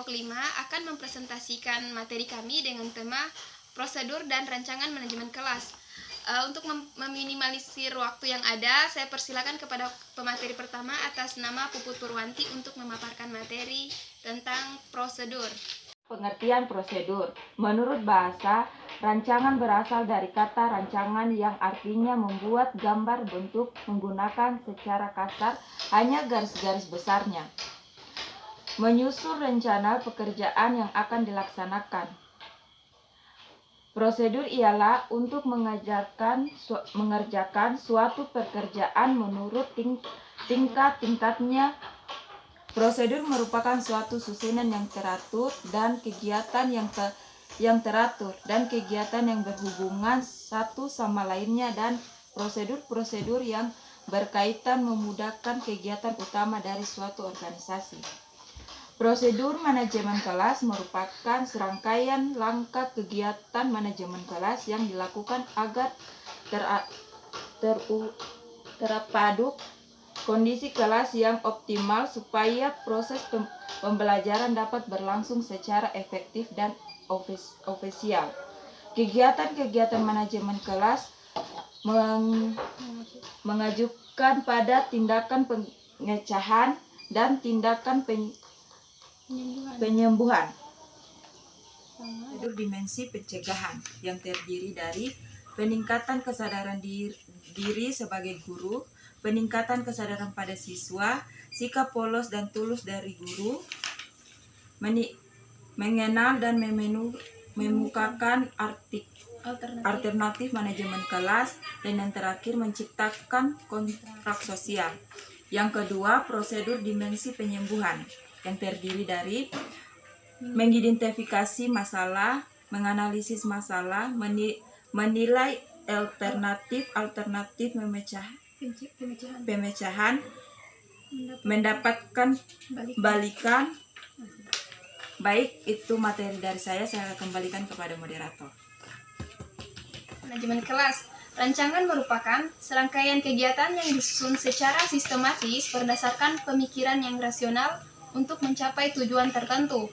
kelompok 5 akan mempresentasikan materi kami dengan tema prosedur dan rancangan manajemen kelas. Untuk meminimalisir waktu yang ada, saya persilakan kepada pemateri pertama atas nama Puput Purwanti untuk memaparkan materi tentang prosedur. Pengertian prosedur. Menurut bahasa, rancangan berasal dari kata rancangan yang artinya membuat gambar bentuk menggunakan secara kasar hanya garis-garis besarnya. Menyusun rencana pekerjaan yang akan dilaksanakan. Prosedur ialah untuk mengerjakan suatu pekerjaan menurut tingkat-tingkatnya. Prosedur merupakan suatu susunan yang teratur dan kegiatan yang teratur dan kegiatan yang berhubungan satu sama lainnya, dan prosedur-prosedur yang berkaitan memudahkan kegiatan utama dari suatu organisasi. Prosedur manajemen kelas merupakan serangkaian langkah kegiatan manajemen kelas yang dilakukan agar terpadu kondisi kelas yang optimal supaya proses pembelajaran dapat berlangsung secara efektif dan ofisial. Kegiatan-kegiatan manajemen kelas mengajukan pada tindakan pengecahan dan tindakan penyembuhan. Prosedur dimensi pencegahan yang terdiri dari peningkatan kesadaran diri sebagai guru, peningkatan kesadaran pada siswa, sikap polos dan tulus dari guru, mengenal dan memukakan alternatif manajemen kelas, dan yang terakhir menciptakan kontrak sosial. Yang kedua, prosedur dimensi penyembuhan yang terdiri dari mengidentifikasi masalah, menganalisis masalah, menilai alternatif pemecahan, mendapatkan balikan. Baik, itu materi dari saya kembalikan kepada moderator. Manajemen kelas. Rancangan merupakan serangkaian kegiatan yang disusun secara sistematis berdasarkan pemikiran yang rasional untuk mencapai tujuan tertentu.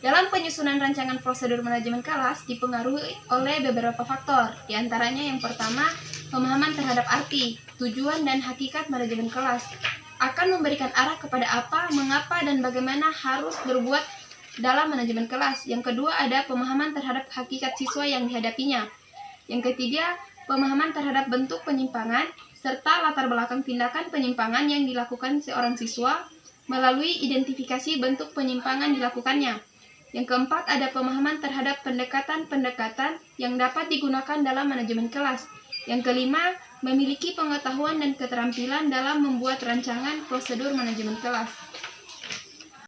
Dalam penyusunan rancangan prosedur manajemen kelas dipengaruhi oleh beberapa faktor. Di antaranya yang pertama, pemahaman terhadap arti, tujuan, dan hakikat manajemen kelas. Akan memberikan arah kepada apa, mengapa, dan bagaimana harus berbuat dalam manajemen kelas. Yang kedua, ada pemahaman terhadap hakikat siswa yang dihadapinya. Yang ketiga, pemahaman terhadap bentuk penyimpangan, serta latar belakang tindakan penyimpangan yang dilakukan seorang siswa melalui identifikasi bentuk penyimpangan dilakukannya. Yang keempat, ada pemahaman terhadap pendekatan-pendekatan yang dapat digunakan dalam manajemen kelas. Yang kelima, memiliki pengetahuan dan keterampilan dalam membuat rancangan prosedur manajemen kelas.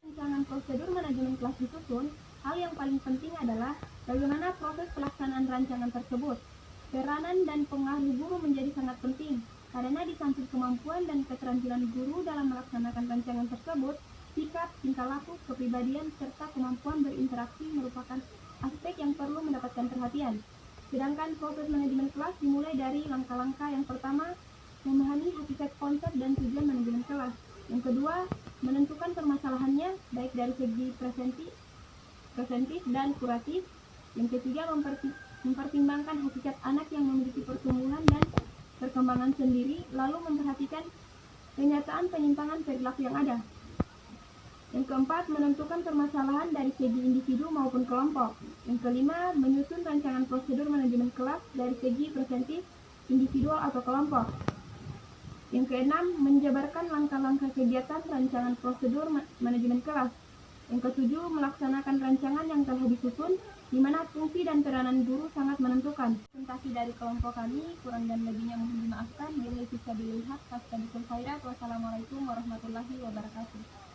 Rancangan prosedur manajemen kelas disusun, hal yang paling penting adalah bagaimana proses pelaksanaan rancangan tersebut. Peranan dan pengaruh guru menjadi sangat penting, karena di samping kemampuan dan keterampilan guru dalam melaksanakan rancangan tersebut, sikap, tingkah laku, kepribadian, serta kemampuan berinteraksi merupakan aspek yang perlu mendapatkan perhatian. Sedangkan proses manajemen kelas dimulai dari langkah-langkah. Yang pertama, memahami hakikat konsep dan tujuan manajemen kelas. Yang kedua, menentukan permasalahannya, baik dari segi presentif dan kuratif. Yang ketiga, mempertimbangkan hakikat anak yang memiliki pertumbuhan dan perkembangan sendiri, lalu memperhatikan kenyataan penyimpangan perilaku yang ada. Yang keempat, menentukan permasalahan dari segi individu maupun kelompok. Yang kelima, menyusun rancangan prosedur manajemen kelas dari segi presentif, individual atau kelompok. Yang keenam, menjabarkan langkah-langkah kegiatan rancangan prosedur manajemen kelas. Yang ketujuh, melaksanakan rancangan yang telah disusun, di mana fungsi dan peranan guru sangat menentukan. Presentasi dari kelompok kami, kurang dan lebihnya mohon dimaafkan. Bila bisa dilihat, wassalamualaikum warahmatullahi wabarakatuh.